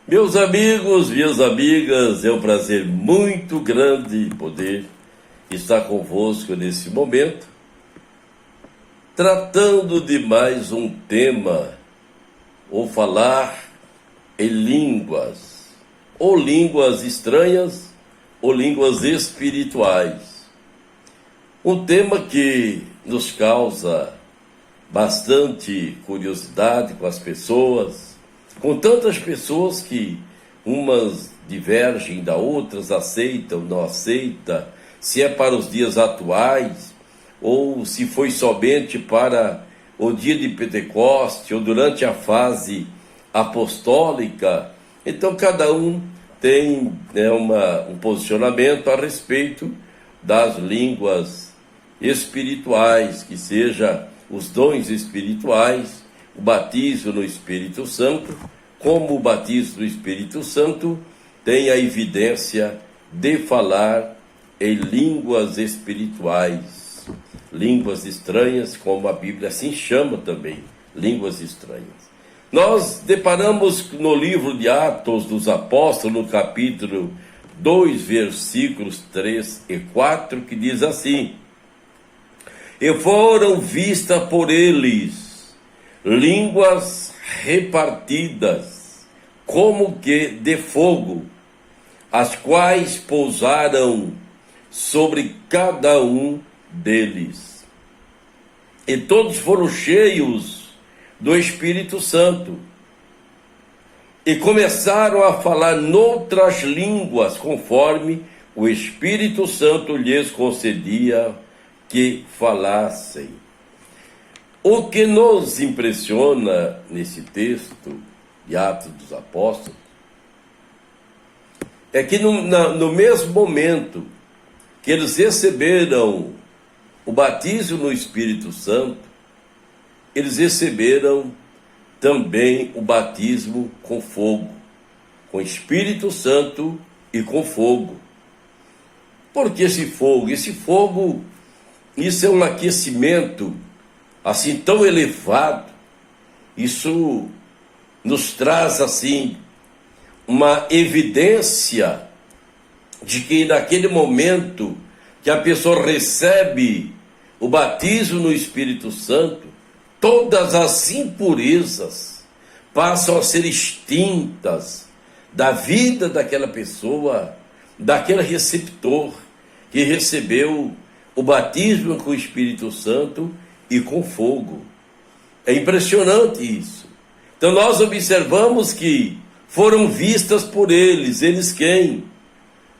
Meus amigos, minhas amigas, é um prazer muito grande poder estar convosco nesse momento, tratando de mais um tema, ou falar em línguas, ou línguas estranhas, ou línguas espirituais. Um tema que nos causa bastante curiosidade com as pessoas, com tantas pessoas que umas divergem da outras, aceitam, não aceitam, se é para os dias atuais, ou se foi somente para o dia de Pentecoste, ou durante a fase apostólica. Então cada um tem um posicionamento a respeito das línguas espirituais, que seja os dons espirituais, o batismo no Espírito Santo, como o batismo no Espírito Santo tem a evidência de falar em línguas espirituais, línguas estranhas, como a Bíblia assim chama também, línguas estranhas. Nós deparamos no livro de Atos dos Apóstolos, no capítulo 2, versículos 3 e 4, que diz assim: e foram vistas por eles línguas repartidas, como que de fogo, as quais pousaram sobre cada um deles. E todos foram cheios do Espírito Santo, e começaram a falar noutras línguas, conforme o Espírito Santo lhes concedia que falassem. O que nos impressiona nesse texto de Atos dos Apóstolos é que no mesmo momento que eles receberam o batismo no Espírito Santo, eles receberam também o batismo com fogo, com Espírito Santo e com fogo. Por que esse fogo? Esse fogo, isso é um aquecimento assim tão elevado. Isso nos traz assim uma evidência de que naquele momento que a pessoa recebe o batismo no Espírito Santo, todas as impurezas passam a ser extintas da vida daquela pessoa, daquele receptor que recebeu o batismo com o Espírito Santo e com fogo. É impressionante isso. Então nós observamos que foram vistas por eles. Eles quem?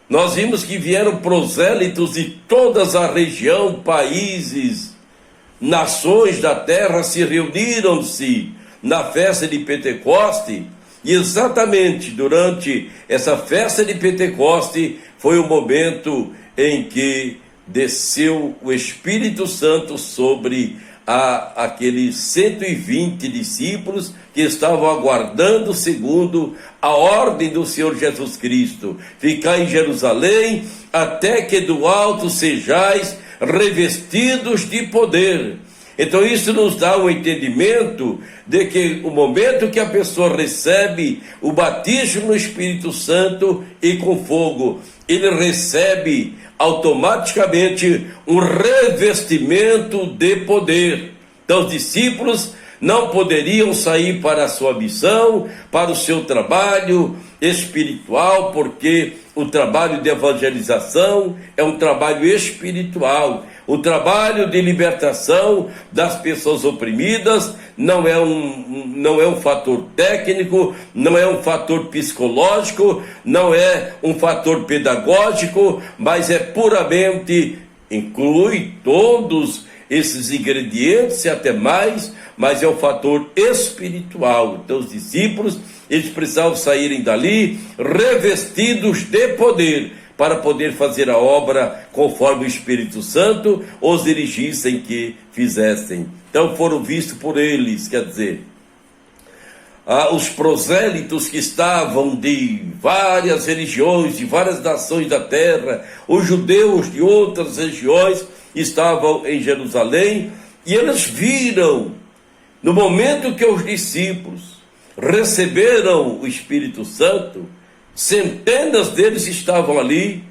Nós vimos que vieram prosélitos de toda a região, países, nações da terra, se reuniram-se na festa de Pentecoste, e exatamente durante essa festa de Pentecoste foi o momento em que desceu o Espírito Santo sobre aqueles 120 discípulos que estavam aguardando segundo a ordem do Senhor Jesus Cristo: ficar em Jerusalém até que do alto sejais revestidos de poder. Então isso nos dá um entendimento de que o momento que a pessoa recebe o batismo no Espírito Santo e com fogo, ele recebe automaticamente um revestimento de poder. Então os discípulos não poderiam sair para a sua missão, para o seu trabalho espiritual, porque o trabalho de evangelização é um trabalho espiritual. O trabalho de libertação das pessoas oprimidas não é um fator técnico, não é um fator psicológico, não é um fator pedagógico, mas é puramente, inclui todos esses ingredientes e até mais, mas é um fator espiritual. Então os discípulos, eles precisavam saírem dali revestidos de poder, para poder fazer a obra conforme o Espírito Santo os dirigissem que fizessem. Então foram vistos por eles, quer dizer, os prosélitos que estavam de várias religiões, de várias nações da terra, os judeus de outras regiões estavam em Jerusalém, e eles viram, no momento que os discípulos receberam o Espírito Santo, centenas deles estavam ali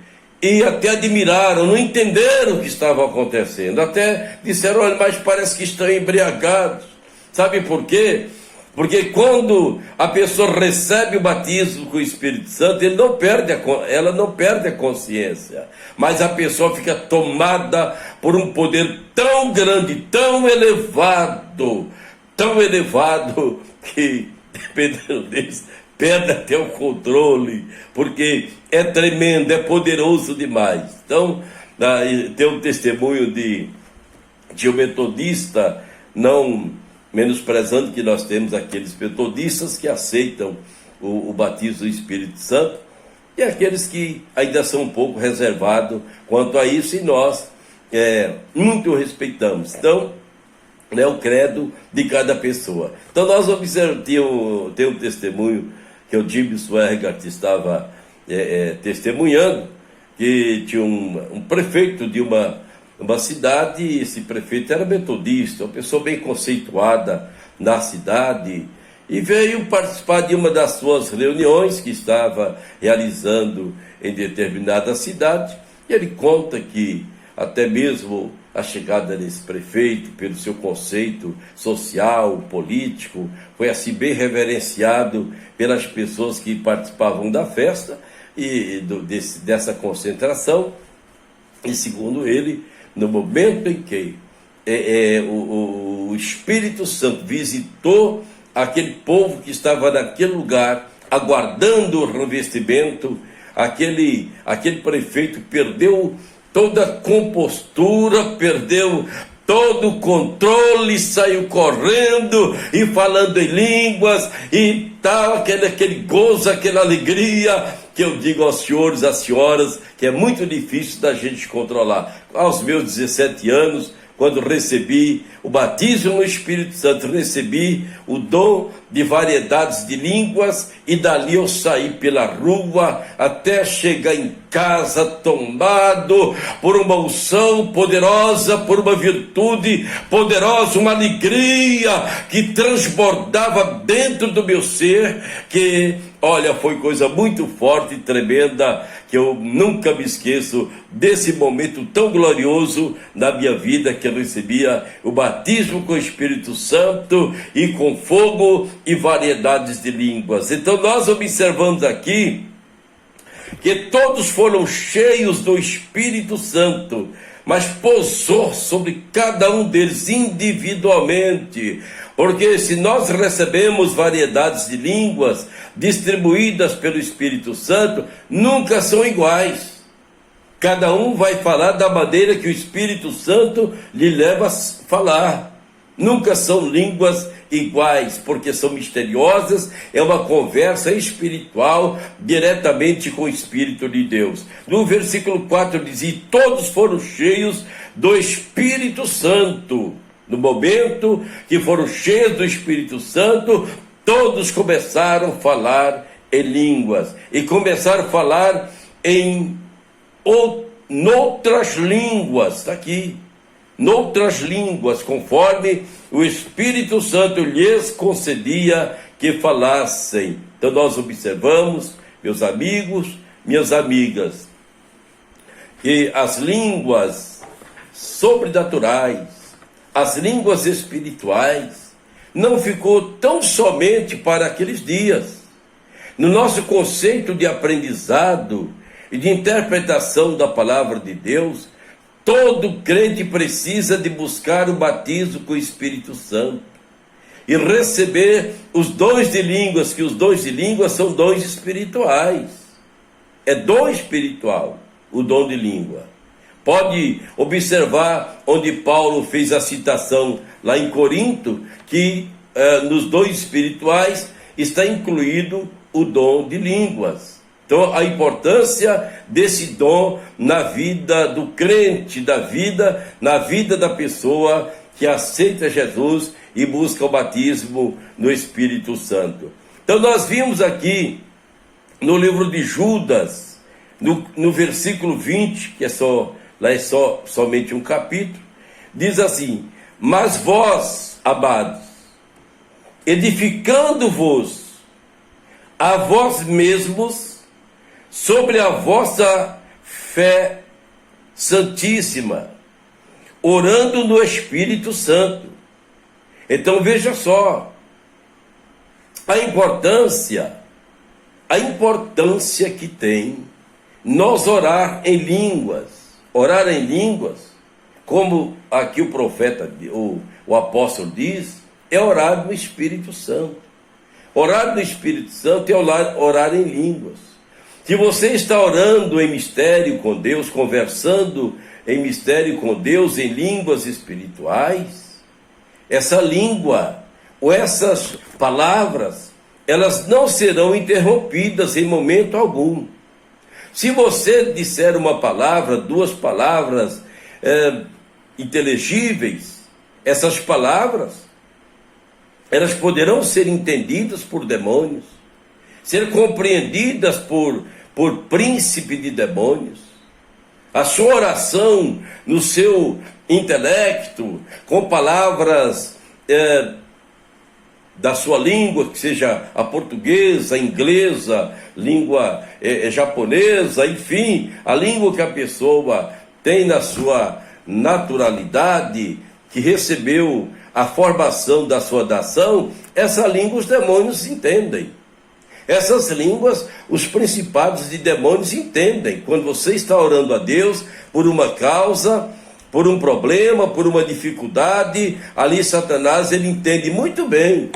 e até admiraram, não entenderam o que estava acontecendo. Até disseram: olha, mas parece que estão embriagados. Sabe por quê? Porque quando a pessoa recebe o batismo com o Espírito Santo, ela não perde a consciência, mas a pessoa fica tomada por um poder tão grande, tão elevado, que, dependendo deles, perde até o controle, porque é tremendo, é poderoso demais. Então, tem um testemunho de um metodista, não menosprezando que nós temos aqueles metodistas que aceitam o batismo do Espírito Santo, e aqueles que ainda são um pouco reservados quanto a isso, e nós muito respeitamos. Então, é o credo de cada pessoa. Então, nós observamos, tem um testemunho que o Jimmy Swaggart estava testemunhando, que tinha um prefeito de uma cidade, e esse prefeito era metodista, uma pessoa bem conceituada na cidade, e veio participar de uma das suas reuniões que estava realizando em determinada cidade. E ele conta que até mesmo a chegada desse prefeito, pelo seu conceito social, político, foi assim bem reverenciado pelas pessoas que participavam da festa e dessa concentração. E segundo ele, no momento em que o Espírito Santo visitou aquele povo que estava naquele lugar, aguardando o revestimento, aquele prefeito perdeu toda a compostura, perdeu todo o controle, saiu correndo e falando em línguas e tal, aquele gozo, aquela alegria, que eu digo aos senhores, às senhoras, que é muito difícil da gente controlar. Aos meus 17 anos, quando recebi o batismo no Espírito Santo, recebi o dom de variedades de línguas, e dali eu saí pela rua até chegar em casa tomado por uma unção poderosa, por uma virtude poderosa, uma alegria que transbordava dentro do meu ser, que, olha, foi coisa muito forte e tremenda, que eu nunca me esqueço desse momento tão glorioso na minha vida, que eu recebia o batismo com o Espírito Santo e com fogo e variedades de línguas. Então nós observamos aqui que todos foram cheios do Espírito Santo, mas pousou sobre cada um deles individualmente. Porque se nós recebemos variedades de línguas distribuídas pelo Espírito Santo, nunca são iguais. Cada um vai falar da maneira que o Espírito Santo lhe leva a falar. Nunca são línguas iguais, porque são misteriosas, é uma conversa espiritual diretamente com o Espírito de Deus. No versículo 4 diz: e todos foram cheios do Espírito Santo. No momento que foram cheios do Espírito Santo, todos começaram a falar em línguas, e começaram a falar em noutras línguas, está aqui, noutras línguas, conforme o Espírito Santo lhes concedia que falassem. Então nós observamos, meus amigos, minhas amigas, que as línguas sobrenaturais, as línguas espirituais, não ficou tão somente para aqueles dias. No nosso conceito de aprendizado e de interpretação da palavra de Deus, todo crente precisa de buscar o batismo com o Espírito Santo e receber os dons de línguas, que os dons de línguas são dons espirituais. É dom espiritual, o dom de língua. Pode observar onde Paulo fez a citação lá em Corinto, que nos dons espirituais está incluído o dom de línguas. Então, a importância desse dom na vida do crente, na vida da pessoa que aceita Jesus e busca o batismo no Espírito Santo. Então, nós vimos aqui no livro de Judas, no versículo 20, que lá é somente um capítulo, diz assim: mas vós, amados, edificando-vos a vós mesmos sobre a vossa fé santíssima, orando no Espírito Santo. Então veja só a importância que tem nós orar em línguas. Orar em línguas, como aqui o profeta, o apóstolo diz, é orar no Espírito Santo. Orar no Espírito Santo é orar em línguas. Se você está orando em mistério com Deus, conversando em mistério com Deus em línguas espirituais, essa língua ou essas palavras, elas não serão interrompidas em momento algum. Se você disser uma palavra, duas palavras inteligíveis, essas palavras, elas poderão ser entendidas por demônios, ser compreendidas por príncipe de demônios. A sua oração no seu intelecto, com palavras da sua língua, que seja a portuguesa, a inglesa, língua japonesa, enfim, a língua que a pessoa tem na sua naturalidade, que recebeu a formação da sua nação, essa língua os demônios entendem. Essas línguas, os principados de demônios entendem. Quando você está orando a Deus por uma causa, por um problema, por uma dificuldade, ali Satanás, ele entende muito bem.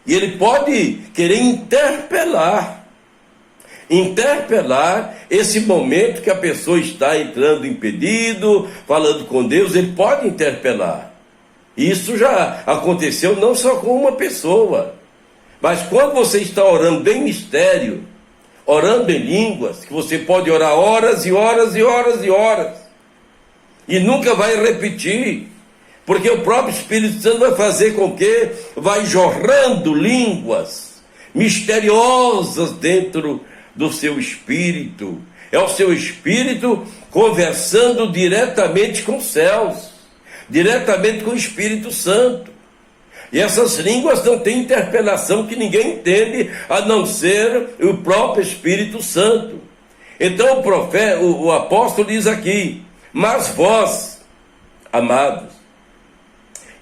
E ele pode querer interpelar esse momento que a pessoa está entrando impedido, falando com Deus, ele pode interpelar. Isso já aconteceu não só com uma pessoa, mas quando você está orando em mistério, orando em línguas, que você pode orar horas e horas e horas e horas, e nunca vai repetir, porque o próprio Espírito Santo vai fazer com que vai jorrando línguas misteriosas dentro do seu espírito. É o seu espírito conversando diretamente com os céus, diretamente com o Espírito Santo. E essas línguas não têm interpelação que ninguém entende, a não ser o próprio Espírito Santo. Então o apóstolo diz aqui: mas vós, amados,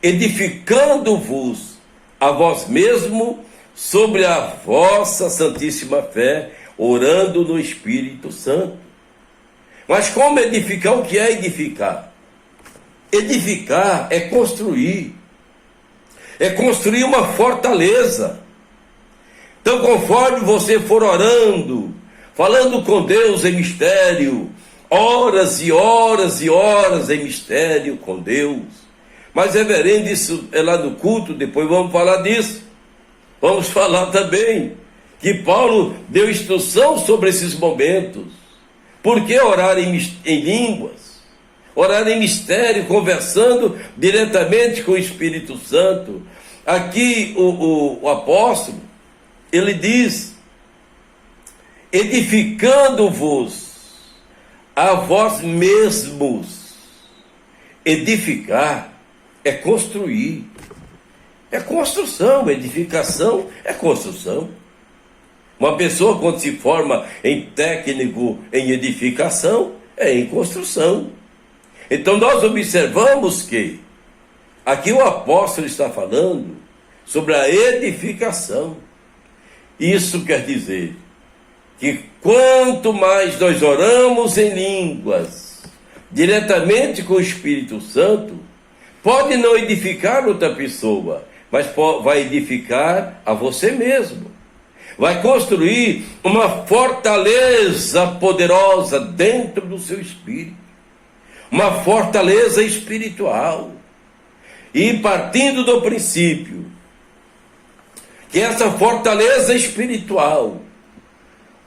edificando-vos a vós mesmo sobre a vossa santíssima fé, orando no Espírito Santo. Mas como edificar? O que é edificar? Edificar é construir uma fortaleza. Então, conforme você for orando, falando com Deus em mistério, horas e horas e horas em mistério com Deus. Mas, reverendo, isso é lá no culto, depois vamos falar disso. Vamos falar também que Paulo deu instrução sobre esses momentos. Por que orar em línguas? Orar em mistério, conversando diretamente com o Espírito Santo. Aqui o apóstolo, ele diz: edificando-vos a vós mesmos. Edificar é construir, é construção. Edificação é construção. Uma pessoa, quando se forma em técnico em edificação, é em construção. Então nós observamos que aqui o apóstolo está falando sobre a edificação. Isso quer dizer que quanto mais nós oramos em línguas, diretamente com o Espírito Santo, pode não edificar outra pessoa, mas vai edificar a você mesmo. Vai construir uma fortaleza poderosa dentro do seu espírito. Uma fortaleza espiritual. E partindo do princípio que essa fortaleza espiritual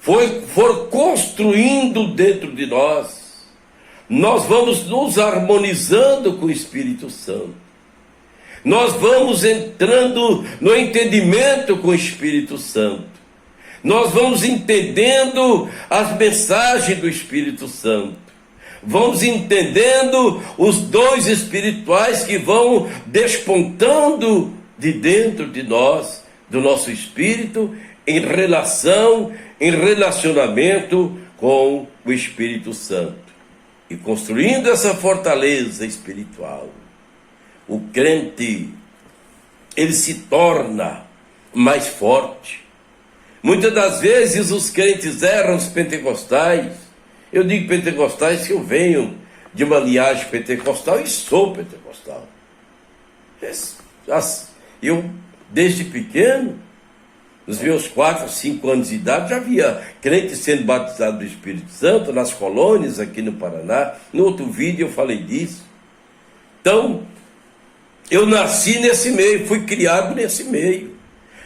for construindo dentro de nós, nós vamos nos harmonizando com o Espírito Santo. Nós vamos entrando no entendimento com o Espírito Santo. Nós vamos entendendo as mensagens do Espírito Santo. Vamos entendendo os dons espirituais que vão despontando de dentro de nós, do nosso espírito, em relacionamento com o Espírito Santo. E construindo essa fortaleza espiritual, o crente, ele se torna mais forte. Muitas das vezes os crentes erram, os pentecostais. Eu digo pentecostais que eu venho de uma linhagem pentecostal e sou pentecostal. Eu, desde pequeno, nos meus 4, 5 anos de idade, já havia crentes sendo batizados do Espírito Santo nas colônias aqui no Paraná. No outro vídeo eu falei disso. Então, eu nasci nesse meio, fui criado nesse meio.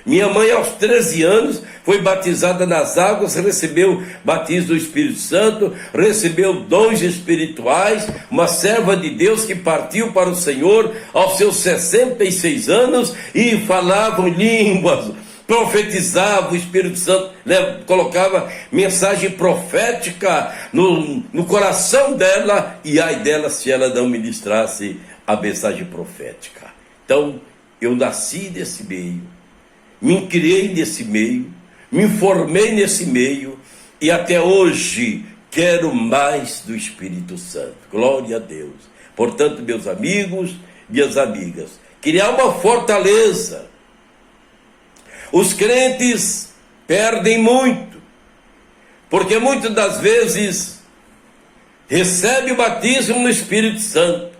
Minha mãe, aos 13 anos, foi batizada nas águas, recebeu batismo do Espírito Santo, recebeu dons espirituais, uma serva de Deus que partiu para o Senhor aos seus 66 anos e falava em línguas, profetizava, o Espírito Santo colocava mensagem profética no coração dela, e ai dela se ela não ministrasse a mensagem profética. Então, eu nasci nesse meio, me criei nesse meio, me formei nesse meio, e até hoje quero mais do Espírito Santo. Glória a Deus. Portanto, meus amigos, minhas amigas, criar uma fortaleza. Os crentes perdem muito, porque muitas das vezes recebe o batismo no Espírito Santo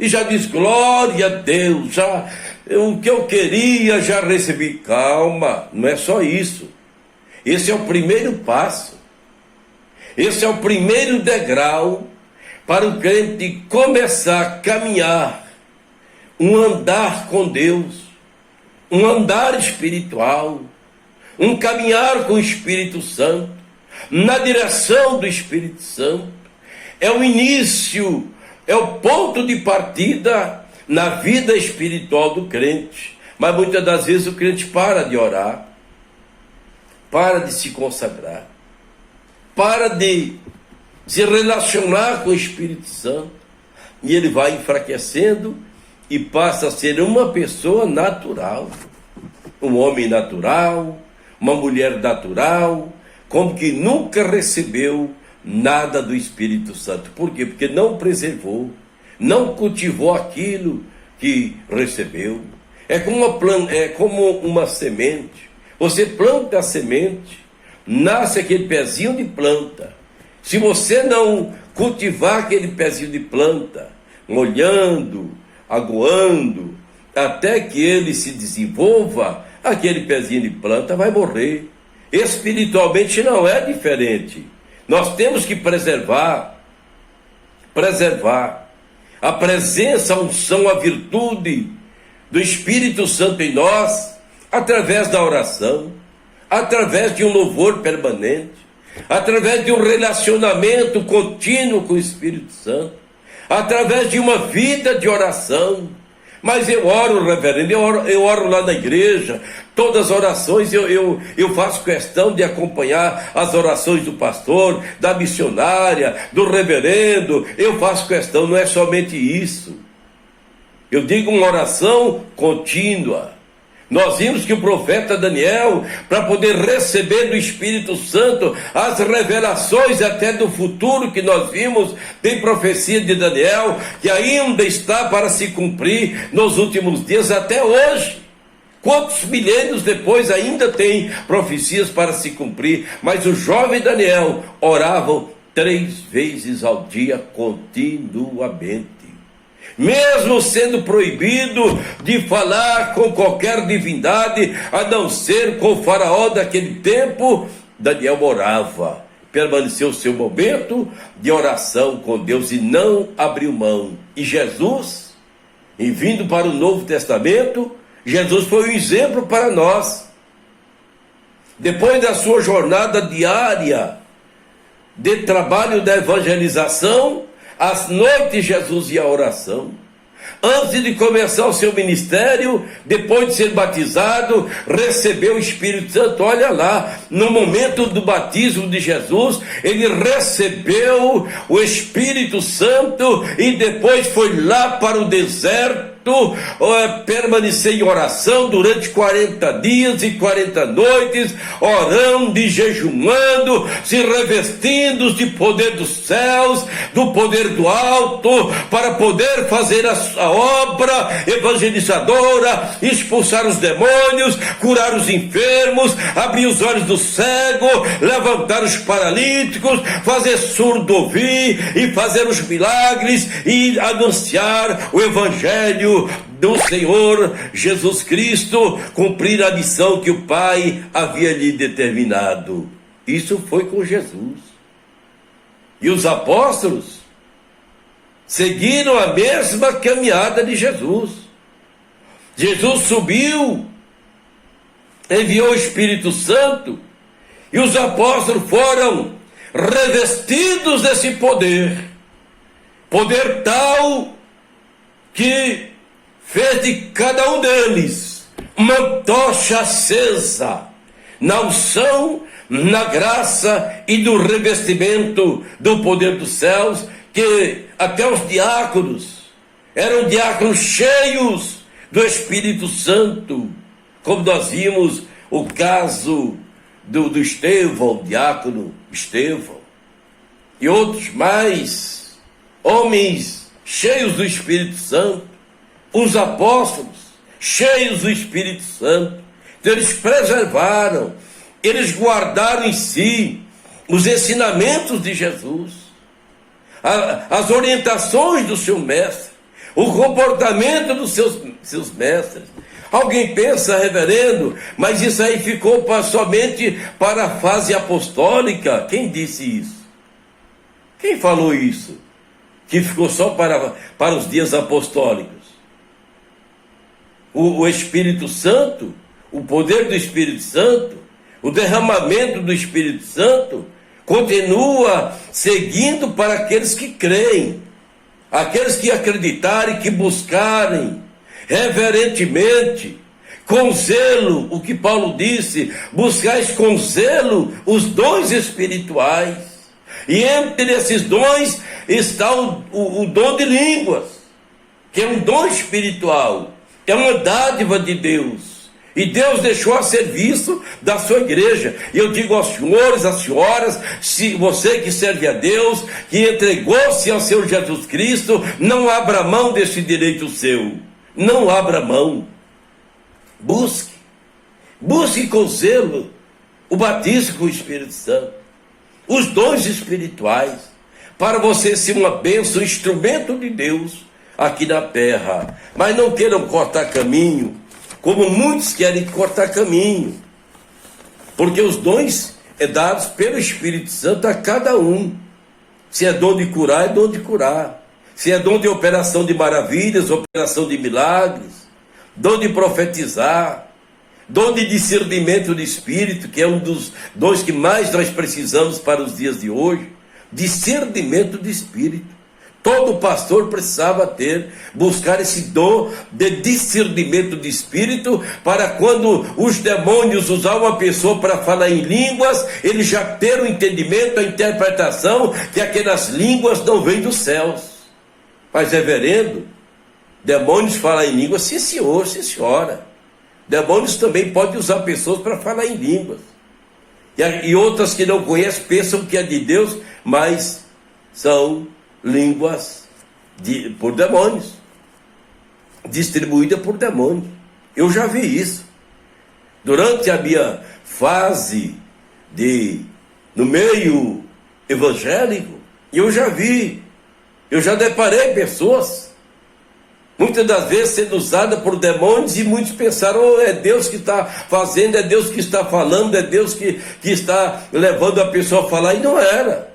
e já diz, glória a Deus, o que eu queria já recebi. Calma, não é só isso. Esse é o primeiro passo. Esse é o primeiro degrau para o crente começar a caminhar, um andar com Deus, um andar espiritual, um caminhar com o Espírito Santo, na direção do Espírito Santo. É o início, é o ponto de partida na vida espiritual do crente. Mas muitas das vezes o crente para de orar, para de se consagrar, para de se relacionar com o Espírito Santo, e ele vai enfraquecendo e passa a ser uma pessoa natural, um homem natural, uma mulher natural, como que nunca recebeu nada do Espírito Santo. Por quê? Porque não preservou, não cultivou aquilo que recebeu. É como uma semente. Você planta a semente, nasce aquele pezinho de planta. Se você não cultivar aquele pezinho de planta, molhando, aguando, até que ele se desenvolva, aquele pezinho de planta vai morrer. Espiritualmente não é diferente. Nós temos que preservar a presença, a unção, a virtude do Espírito Santo em nós, através da oração, através de um louvor permanente, através de um relacionamento contínuo com o Espírito Santo, através de uma vida de oração. Mas eu oro, reverendo, eu oro lá na igreja, todas as orações, eu faço questão de acompanhar as orações do pastor, da missionária, do reverendo, eu faço questão, não é somente isso. Eu digo uma oração contínua. Nós vimos que o profeta Daniel, para poder receber do Espírito Santo as revelações até do futuro que nós vimos, tem profecia de Daniel que ainda está para se cumprir nos últimos dias até hoje. Quantos milênios depois ainda tem profecias para se cumprir? Mas o jovem Daniel orava 3 vezes ao dia continuamente. Mesmo sendo proibido de falar com qualquer divindade, a não ser com o faraó daquele tempo, Daniel orava, permaneceu o seu momento de oração com Deus e não abriu mão. E Jesus, em vindo para o Novo Testamento, Jesus foi um exemplo para nós. Depois da sua jornada diária de trabalho da evangelização, às noites Jesus ia à oração. Antes de começar o seu ministério, depois de ser batizado, recebeu o Espírito Santo. Olha lá, no momento do batismo de Jesus, ele recebeu o Espírito Santo e depois foi lá para o deserto Santo, permanecer em oração durante 40 dias e 40 noites, orando e jejuando, se revestindo de poder dos céus, do poder do alto, para poder fazer a obra evangelizadora, expulsar os demônios, curar os enfermos, abrir os olhos do cego, levantar os paralíticos, fazer surdo ouvir e fazer os milagres e anunciar o evangelho do Senhor Jesus Cristo, cumprir a missão que o Pai havia lhe determinado. Isso foi com Jesus. E os apóstolos seguiram a mesma caminhada de Jesus. Jesus subiu, enviou o Espírito Santo, e os apóstolos foram revestidos desse poder, poder tal que fez de cada um deles uma tocha acesa na unção, na graça e no revestimento do poder dos céus, que até os diáconos eram diáconos cheios do Espírito Santo, como nós vimos o caso do Estevão, diácono Estevão, e outros mais, homens cheios do Espírito Santo, os apóstolos cheios do Espírito Santo. Então eles preservaram, eles guardaram em si os ensinamentos de Jesus, as orientações do seu mestre, o comportamento dos seus mestres. Alguém pensa, reverendo, mas isso aí ficou somente para a fase apostólica? Quem disse isso? Quem falou isso? Que ficou só para os dias apostólicos? O Espírito Santo, o poder do Espírito Santo, o derramamento do Espírito Santo, continua seguindo para aqueles que creem, aqueles que acreditarem, que buscarem reverentemente, com zelo, o que Paulo disse: buscais com zelo os dons espirituais, e entre esses dons está o dom de línguas, que é um dom espiritual, é uma dádiva de Deus, e Deus deixou a serviço da sua igreja. E eu digo aos senhores, às senhoras, se você que serve a Deus, que entregou-se ao seu Jesus Cristo, não abra mão desse direito seu. Não abra mão. Busque com zelo o batismo com o Espírito Santo, os dons espirituais, para você ser uma bênção, um instrumento de Deus aqui na terra. Mas não queiram cortar caminho, como muitos querem cortar caminho, porque os dons é dados pelo Espírito Santo a cada um. Se é dom de curar, é dom de curar. Se é dom de operação de maravilhas, operação de milagres, dom de profetizar, dom de discernimento de espírito, que é um dos dons que mais nós precisamos para os dias de hoje. Discernimento de espírito. Todo pastor precisava buscar esse dom de discernimento de espírito, para quando os demônios usar uma pessoa para falar em línguas, ele já ter o entendimento, a interpretação, que aquelas línguas não vêm dos céus. Mas, reverendo, demônios falam em línguas? Sim, senhor, sim, senhora. Demônios também podem usar pessoas para falar em línguas. E outras que não conhecem pensam que é de Deus, mas são línguas por demônios, distribuídas por demônios. Eu já vi isso. Durante a minha fase no meio evangélico, eu já vi. Eu já deparei pessoas, muitas das vezes sendo usadas por demônios, e muitos pensaram: é Deus que está fazendo, é Deus que está falando, é Deus que está levando a pessoa a falar. E não era.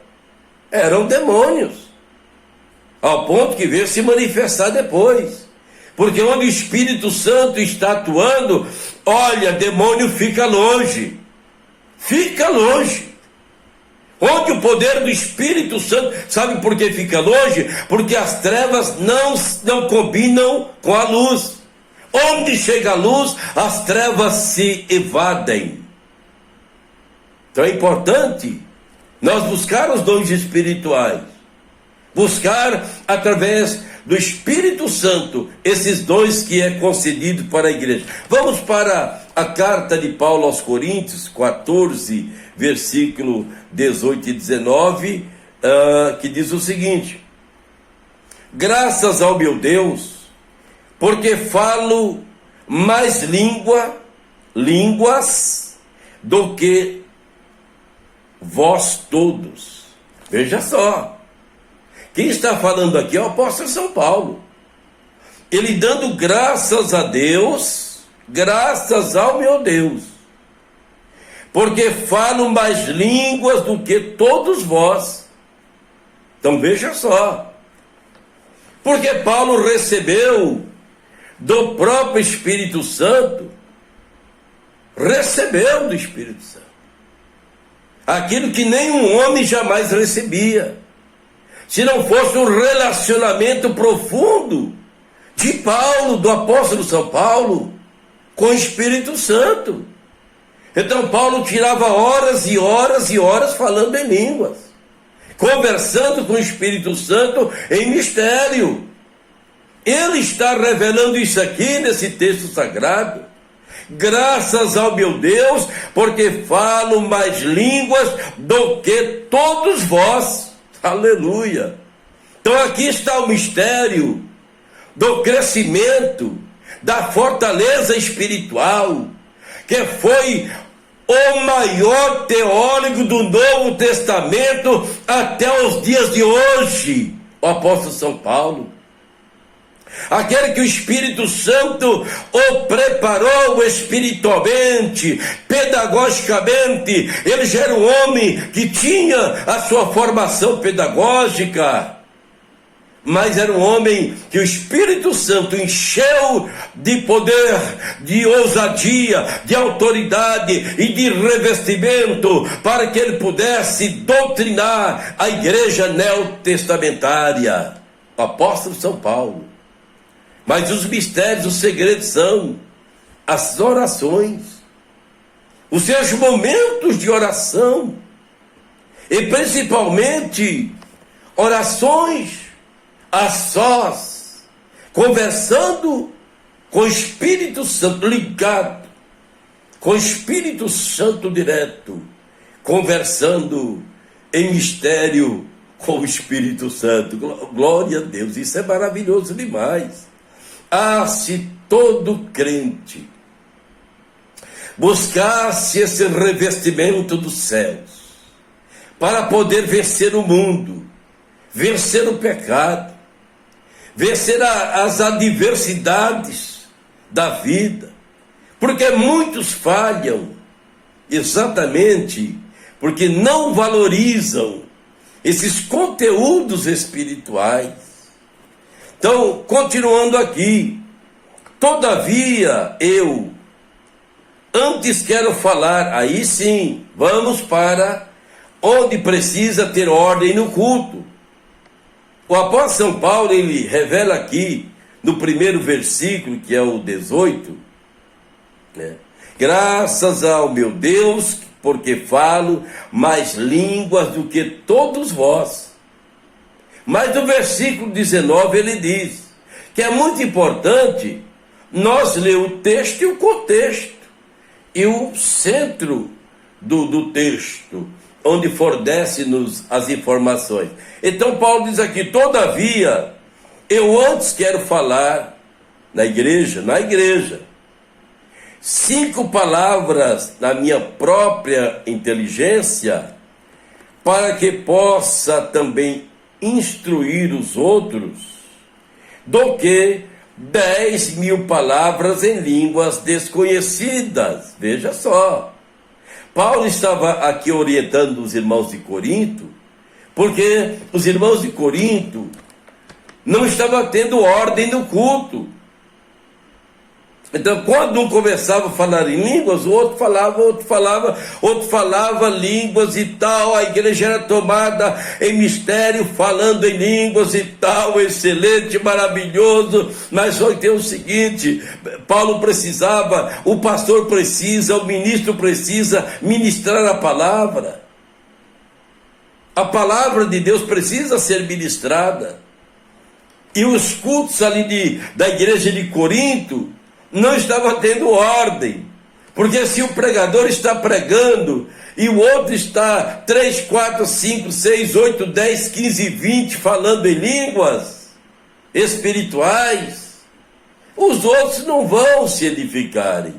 Eram demônios, ao ponto que veio se manifestar depois. Porque onde o Espírito Santo está atuando, olha, demônio fica longe. Fica longe. Onde o poder do Espírito Santo, sabe por que fica longe? Porque as trevas não combinam com a luz. Onde chega a luz, as trevas se evadem. Então é importante nós buscar os dons espirituais, buscar através do Espírito Santo, esses dons que é concedido para a igreja. Vamos para a carta de Paulo aos Coríntios, 14, versículo 18 e 19, que diz o seguinte: graças ao meu Deus, porque falo mais línguas do que vós todos. Veja só, quem está falando aqui é o apóstolo São Paulo. Ele dando graças a Deus, graças ao meu Deus, porque falo mais línguas do que todos vós. Então veja só, porque Paulo recebeu do próprio Espírito Santo, recebeu do Espírito Santo aquilo que nenhum homem jamais recebia, se não fosse um relacionamento profundo de Paulo, do apóstolo São Paulo, com o Espírito Santo. Então Paulo tirava horas e horas e horas falando em línguas, conversando com o Espírito Santo em mistério. Ele está revelando isso aqui nesse texto sagrado. Graças ao meu Deus, porque falo mais línguas do que todos vós. Aleluia. Então aqui está o mistério do crescimento, da fortaleza espiritual, que foi o maior teólogo do Novo Testamento até os dias de hoje, o apóstolo São Paulo. Aquele que o Espírito Santo o preparou espiritualmente, pedagogicamente. Ele já era um homem que tinha a sua formação pedagógica, mas era um homem que o Espírito Santo encheu de poder, de ousadia, de autoridade e de revestimento, para que ele pudesse doutrinar a igreja neotestamentária. O apóstolo São Paulo. Mas os mistérios, os segredos são as orações, os seus momentos de oração, e principalmente orações a sós, conversando com o Espírito Santo, ligado com o Espírito Santo direto, conversando em mistério com o Espírito Santo. Glória a Deus, isso é maravilhoso demais. Ah, se todo crente buscasse esse revestimento dos céus, para poder vencer o mundo, vencer o pecado, vencer as adversidades da vida, porque muitos falham, exatamente porque não valorizam esses conteúdos espirituais. Então, continuando aqui, todavia eu antes quero falar, aí sim, vamos para onde precisa ter ordem no culto. O apóstolo São Paulo, ele revela aqui, no primeiro versículo, que é o 18, né? Graças ao meu Deus, porque falo mais línguas do que todos vós. Mas no versículo 19 ele diz que é muito importante nós ler o texto e o contexto, e o centro do texto, onde fornece-nos as informações. Então Paulo diz aqui, todavia, eu antes quero falar na igreja, 5 palavras na minha própria inteligência, para que possa também instruir os outros, do que 10.000 palavras em línguas desconhecidas. Veja só, Paulo estava aqui orientando os irmãos de Corinto, porque os irmãos de Corinto não estavam tendo ordem no culto. Então, quando um começava a falar em línguas, o outro falava línguas e tal, a igreja era tomada em mistério, falando em línguas e tal, excelente, maravilhoso. Mas só que tem o seguinte, Paulo precisava, o pastor precisa, o ministro precisa ministrar a palavra. A palavra de Deus precisa ser ministrada. E os cultos ali da igreja de Corinto não estavam tendo ordem. Porque se o pregador está pregando e o outro está 3, 4, 5, 6, 8, 10, 15, 20 falando em línguas espirituais, os outros não vão se edificarem.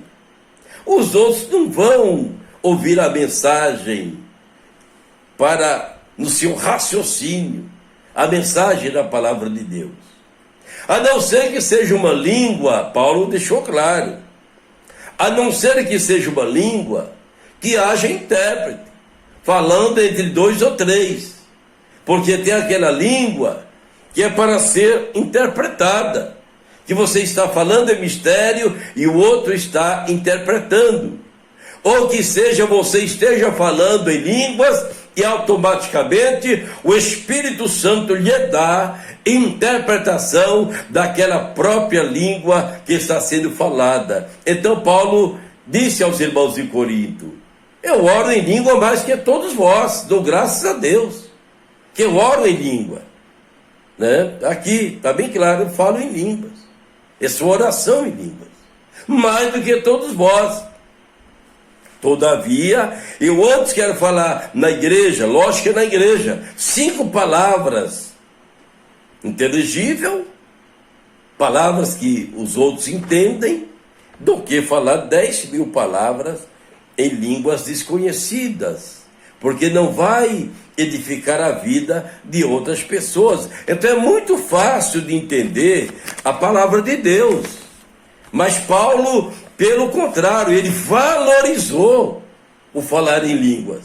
Os outros não vão ouvir a mensagem no seu raciocínio, a mensagem da palavra de Deus. A não ser que seja uma língua, Paulo deixou claro, a não ser que seja uma língua que haja intérprete, falando entre 2 ou 3, porque tem aquela língua que é para ser interpretada, que você está falando em mistério e o outro está interpretando, ou que seja você esteja falando em línguas e automaticamente o Espírito Santo lhe dá interpretação daquela própria língua que está sendo falada. Então Paulo disse aos irmãos de Corinto: eu oro em língua mais que todos vós, dou graças a Deus que eu oro em língua, né? Aqui está bem claro, eu falo em línguas, é sua oração em línguas, mais do que todos vós. Todavia, eu antes quero falar na igreja, lógico que é na igreja, 5 palavras inteligível, palavras que os outros entendem, do que falar 10.000 palavras em línguas desconhecidas, porque não vai edificar a vida de outras pessoas. Então é muito fácil de entender a palavra de Deus, mas Paulo, pelo contrário, ele valorizou o falar em línguas.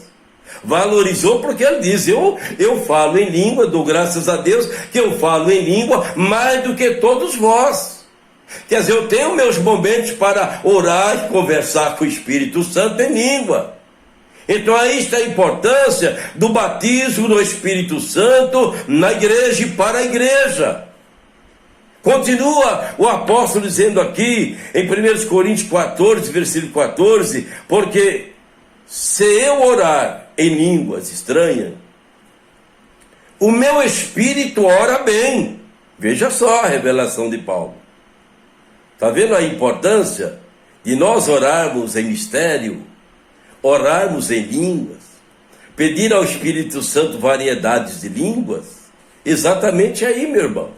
Valorizou porque ele diz: eu falo em língua, dou graças a Deus que eu falo em língua mais do que todos vós. Quer dizer, eu tenho meus momentos para orar e conversar com o Espírito Santo em língua. Então aí está a importância do batismo no Espírito Santo na igreja e para a igreja. Continua o apóstolo dizendo aqui em 1 Coríntios 14, versículo 14, porque se eu orar em línguas estranhas, o meu espírito ora bem. Veja só a revelação de Paulo. Está vendo a importância de nós orarmos em mistério, orarmos em línguas, pedir ao Espírito Santo variedades de línguas? Exatamente aí, meu irmão,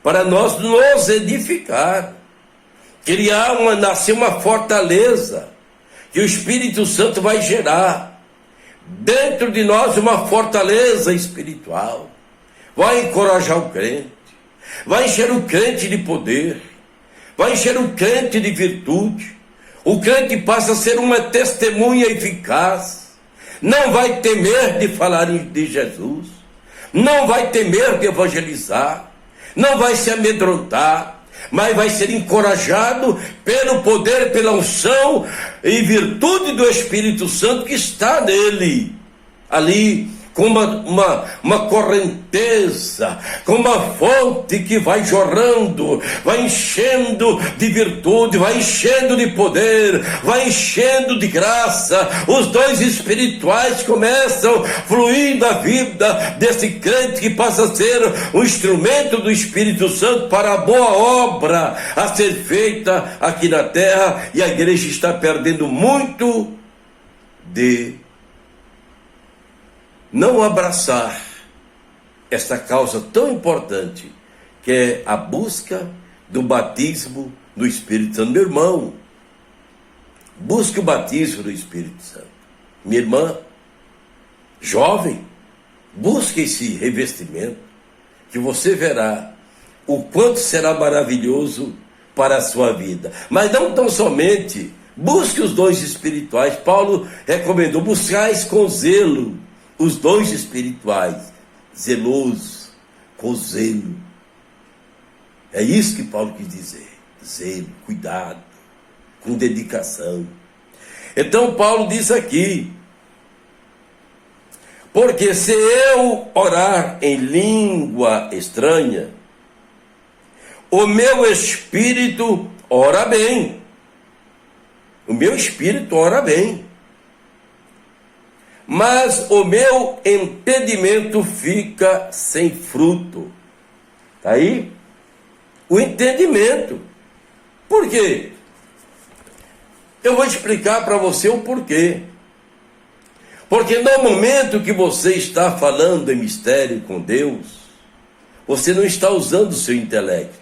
para nós nos edificar, nascer uma fortaleza, que o Espírito Santo vai gerar dentro de nós uma fortaleza espiritual, vai encorajar o crente, vai encher o crente de poder, vai encher o crente de virtude, o crente passa a ser uma testemunha eficaz, não vai temer de falar de Jesus, não vai temer de evangelizar, não vai se amedrontar, mas vai ser encorajado pelo poder, pela unção e virtude do Espírito Santo que está nele, ali com uma correnteza, com uma fonte que vai jorrando, vai enchendo de virtude, vai enchendo de poder, vai enchendo de graça. Os dons espirituais começam fluindo a vida desse crente que passa a ser um instrumento do Espírito Santo para a boa obra a ser feita aqui na terra, e a igreja está perdendo muito de não abraçar esta causa tão importante, que é a busca do batismo do Espírito Santo. Meu irmão, busque o batismo do Espírito Santo. Minha irmã, jovem, busque esse revestimento, que você verá o quanto será maravilhoso para a sua vida. Mas não tão somente busque os dons espirituais. Paulo recomendou: buscais com zelo os dons espirituais, zeloso, com zelo. É isso que Paulo quis dizer: zelo, cuidado, com dedicação. Então Paulo diz aqui: porque se eu orar em língua estranha, o meu espírito ora bem. O meu espírito ora bem. Mas o meu entendimento fica sem fruto. Está aí? o entendimento. Por quê? Eu vou explicar para você o porquê. Porque no momento que você está falando em mistério com Deus, você não está usando o seu intelecto.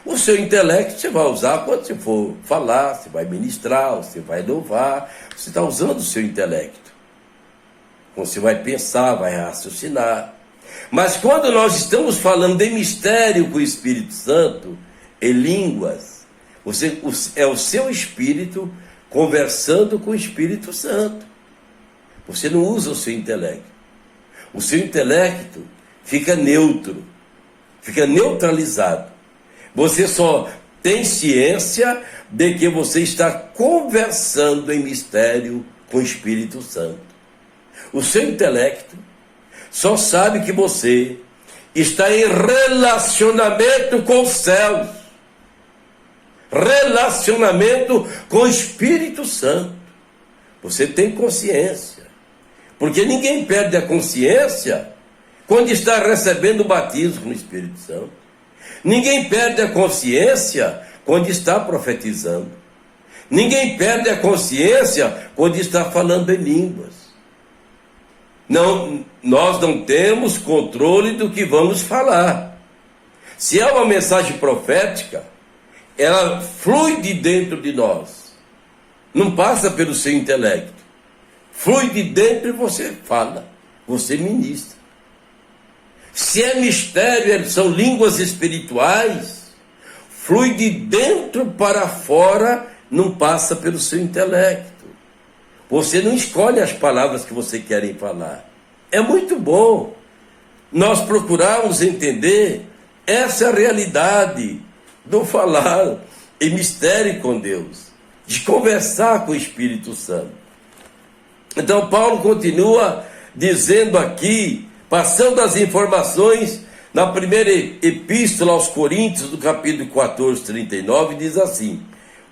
O seu intelecto você vai usar quando você for falar, você vai ministrar, você vai louvar, você está usando o seu intelecto. Você vai pensar, vai raciocinar. Mas quando nós estamos falando de mistério com o Espírito Santo, em línguas, é o seu espírito conversando com o Espírito Santo. Você não usa o seu intelecto. O seu intelecto fica neutro, fica neutralizado. Você só tem ciência de que você está conversando em mistério com o Espírito Santo. O seu intelecto só sabe que você está em relacionamento com os céus, relacionamento com o Espírito Santo. Você tem consciência, porque ninguém perde a consciência quando está recebendo o batismo no Espírito Santo. Ninguém perde a consciência quando está profetizando. Ninguém perde a consciência quando está falando em línguas. Não, nós não temos controle do que vamos falar. Se é uma mensagem profética, ela flui de dentro de nós. Não passa pelo seu intelecto. Flui de dentro e você fala, você ministra. Se é mistério, são línguas espirituais, flui de dentro para fora, não passa pelo seu intelecto. Você não escolhe as palavras que você quer falar. É muito bom nós procurarmos entender essa realidade do falar em mistério com Deus, de conversar com o Espírito Santo. Então Paulo continua dizendo aqui, passando as informações na primeira epístola aos Coríntios, do capítulo 14, 39, diz assim: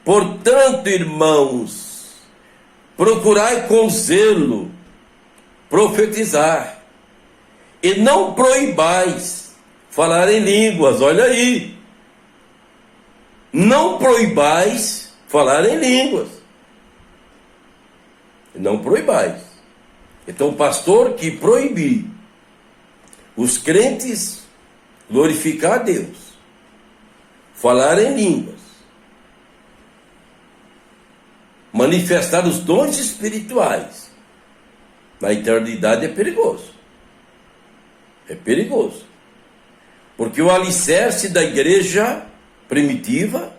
portanto, irmãos, procurai com zelo profetizar, e não proibais falar em línguas. Olha aí, não proibais falar em línguas, não proibais. Então o pastor que proibir os crentes glorificar a Deus, falar em línguas, manifestar os dons espirituais, na eternidade é perigoso. É perigoso. Porque o alicerce da igreja primitiva,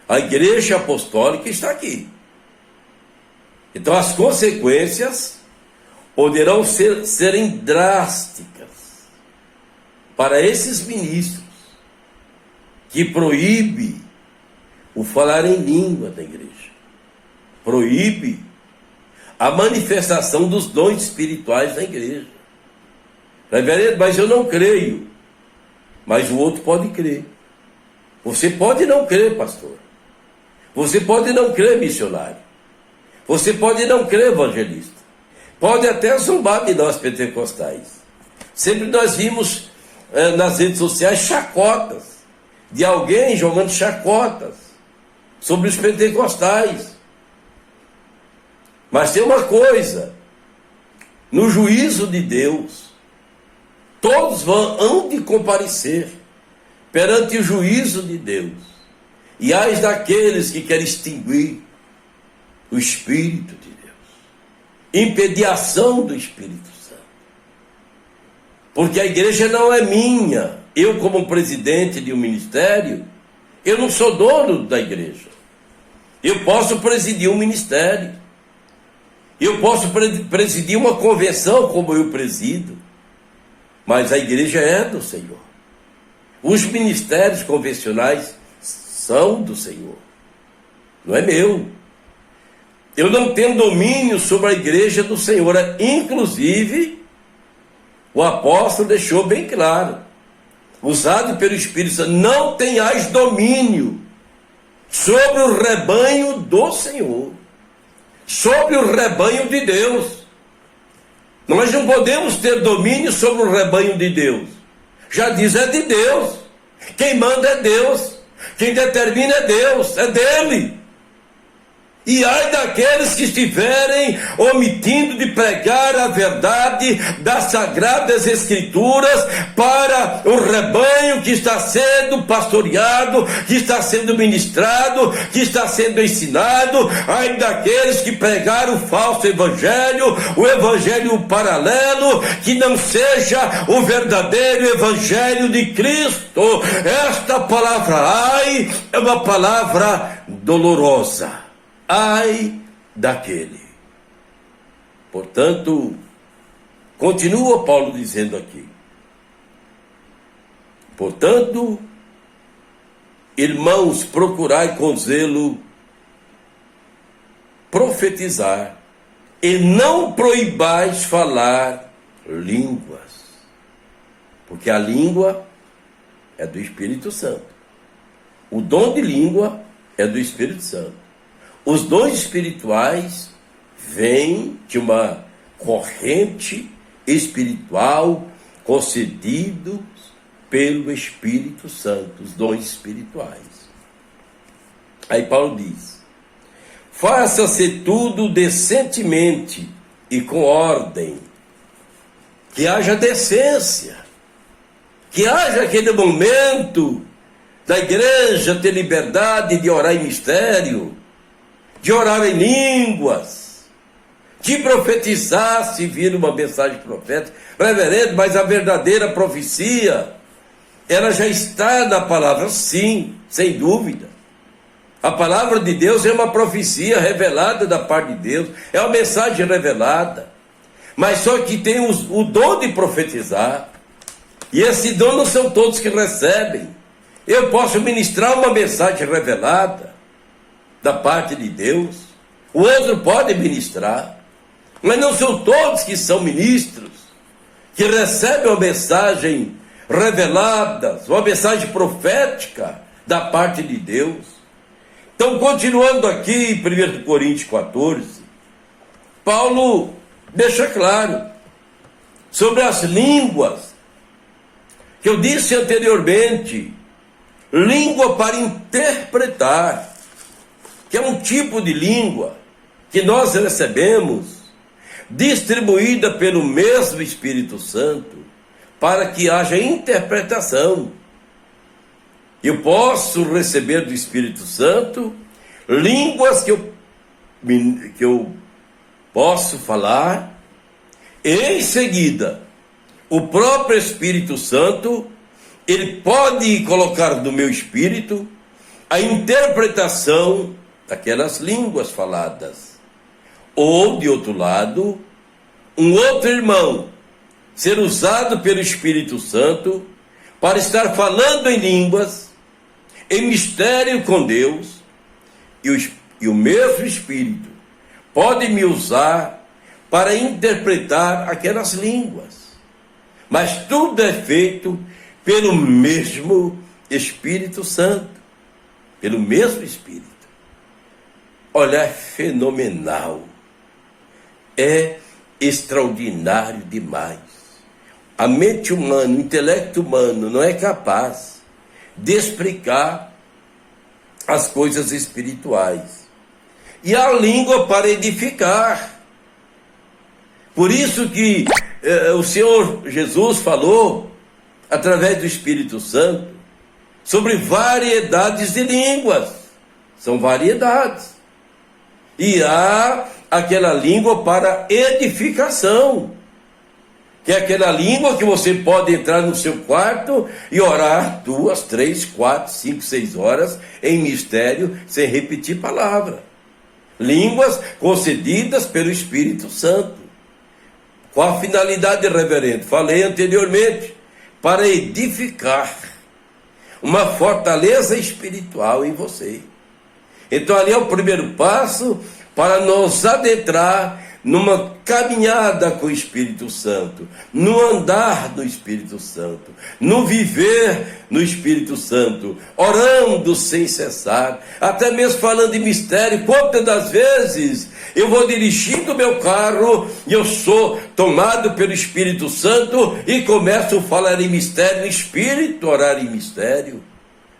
a igreja apostólica, está aqui. Então as consequências poderão serem drásticas para esses ministros que proíbe o falar em língua da igreja. Proíbe a manifestação dos dons espirituais da igreja. Reverendo, mas eu não creio. Mas o outro pode crer. Você pode não crer, pastor. Você pode não crer, missionário. Você pode não crer, evangelista. Pode até zombar de nós pentecostais. Sempre nós vimos nas redes sociais chacotas de alguém jogando chacotas sobre os pentecostais. Mas tem uma coisa: no juízo de Deus, todos hão de comparecer perante o juízo de Deus. E ai daqueles que querem extinguir o Espírito de Deus, impedir a ação do Espírito Santo. Porque a igreja não é minha. Eu, como presidente de um ministério, eu não sou dono da igreja. Eu posso presidir um ministério. Eu posso presidir uma convenção como eu presido. Mas a igreja é do Senhor. Os ministérios convencionais são do Senhor. Não é meu. Eu não tenho domínio sobre a igreja do Senhor. Inclusive, o apóstolo deixou bem claro, usado pelo Espírito Santo: não tenhais domínio sobre o rebanho do Senhor, sobre o rebanho de Deus. Nós não podemos ter domínio sobre o rebanho de Deus. Já diz, é de Deus. Quem manda é Deus. Quem determina é Deus, é dele. E ai daqueles que estiverem omitindo de pregar a verdade das Sagradas Escrituras para o rebanho que está sendo pastoreado, que está sendo ministrado, que está sendo ensinado. Ai daqueles que pregaram o falso evangelho, o evangelho paralelo, que não seja o verdadeiro evangelho de Cristo. Esta palavra ai é uma palavra dolorosa. Ai daquele. Portanto, continua Paulo dizendo aqui. Portanto, irmãos, procurai com zelo profetizar e não proibais falar línguas, porque a língua é do Espírito Santo. O dom de língua é do Espírito Santo. Os dons espirituais vêm de uma corrente espiritual concedidos pelo Espírito Santo, os dons espirituais. Aí Paulo diz: faça-se tudo decentemente e com ordem, que haja decência, que haja aquele momento da igreja ter liberdade de orar em mistério, de orar em línguas, de profetizar se vir uma mensagem profética. Reverendo, mas a verdadeira profecia, ela já está na palavra, sim, sem dúvida. A palavra de Deus é uma profecia revelada da parte de Deus, é uma mensagem revelada, mas só que tem o dom de profetizar, e esse dom não são todos que recebem. Eu posso ministrar uma mensagem revelada da parte de Deus, o outro pode ministrar, mas não são todos que são ministros, que recebem uma mensagem revelada, uma mensagem profética da parte de Deus. Então, continuando aqui em 1 Coríntios 14, Paulo deixa claro sobre as línguas, que eu disse anteriormente, língua para interpretar, que é um tipo de língua que nós recebemos, distribuída pelo mesmo Espírito Santo, para que haja interpretação. Eu posso receber do Espírito Santo línguas que eu posso falar, e em seguida, o próprio Espírito Santo, ele pode colocar no meu espírito a interpretação daquelas línguas faladas. Ou, de outro lado, um outro irmão ser usado pelo Espírito Santo para estar falando em línguas, em mistério com Deus, e o mesmo Espírito pode me usar para interpretar aquelas línguas. Mas tudo é feito pelo mesmo Espírito Santo, pelo mesmo Espírito. Olha, é fenomenal, é extraordinário demais. A mente humana, o intelecto humano não é capaz de explicar as coisas espirituais. E a língua para edificar. Por isso que o Senhor Jesus falou, através do Espírito Santo, sobre variedades de línguas. São variedades. E há aquela língua para edificação, que é aquela língua que você pode entrar no seu quarto e orar 2, 3, 4, 5, 6 horas em mistério, sem repetir palavra. Línguas concedidas pelo Espírito Santo. Qual a finalidade, reverendo? Falei anteriormente, para edificar uma fortaleza espiritual em você. Então ali é o primeiro passo para nos adentrar numa caminhada com o Espírito Santo, no andar do Espírito Santo, no viver no Espírito Santo, orando sem cessar, até mesmo falando em mistério. Quantas das vezes eu vou dirigindo meu carro e eu sou tomado pelo Espírito Santo e começo a falar em mistério, no Espírito, orar em mistério.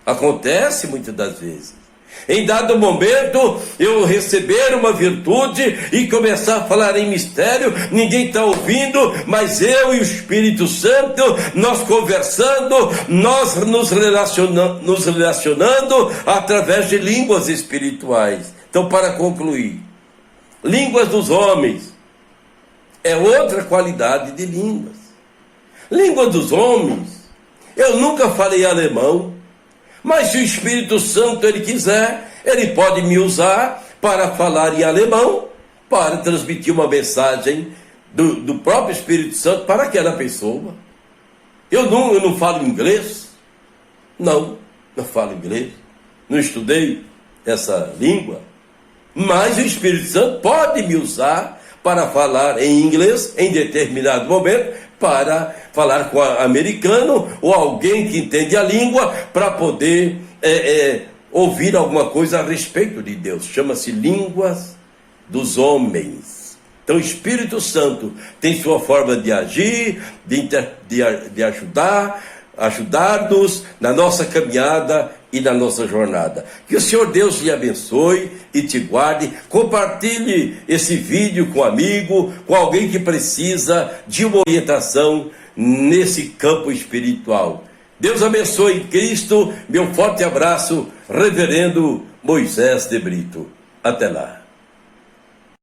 Acontece muitas das vezes. Em dado momento, eu receber uma virtude e começar a falar em mistério, ninguém está ouvindo, mas eu e o Espírito Santo, nós conversando, nós nos relacionando através de línguas espirituais. Então, para concluir, línguas dos homens é outra qualidade de línguas. Língua dos homens, eu nunca falei alemão, mas se o Espírito Santo ele quiser, ele pode me usar para falar em alemão, para transmitir uma mensagem do próprio Espírito Santo para aquela pessoa. Eu não falo inglês, não falo inglês, não estudei essa língua, mas o Espírito Santo pode me usar para falar em inglês em determinado momento, para falar com o americano ou alguém que entende a língua, para poder ouvir alguma coisa a respeito de Deus. Chama-se línguas dos homens. Então o Espírito Santo tem sua forma de agir, de ajudar-nos na nossa caminhada e na nossa jornada. Que o Senhor Deus te abençoe e te guarde. Compartilhe esse vídeo com um amigo, com alguém que precisa de uma orientação nesse campo espiritual. Deus abençoe em Cristo. Meu forte abraço, Reverendo Moisés de Brito. Até lá.